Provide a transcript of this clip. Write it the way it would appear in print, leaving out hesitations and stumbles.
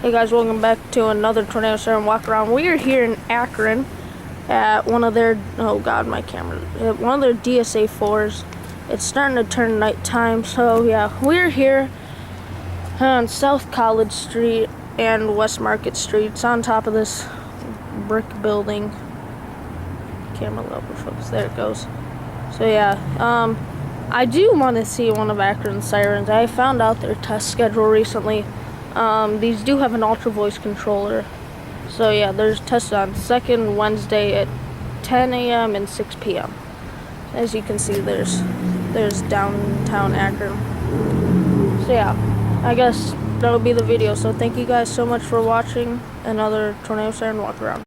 Hey guys, welcome back to another Tornado Siren walk around. We are here in Akron at one of their, oh god, my camera, at one of their DSA 4s. It's starting to turn nighttime, so yeah, we're here on South College Street and West Market Street. It's on top of this brick building. Camera level focus, there it goes. So yeah, I do want to see one of Akron's sirens. I found out their test schedule recently. These do have an ultra voice controller. So yeah, there's tests on second Wednesday at 10 a.m. and 6 p.m. As you can see, there's downtown Akron. So yeah, I guess that'll be the video. So thank you guys so much for watching another Tornado Siren walk around.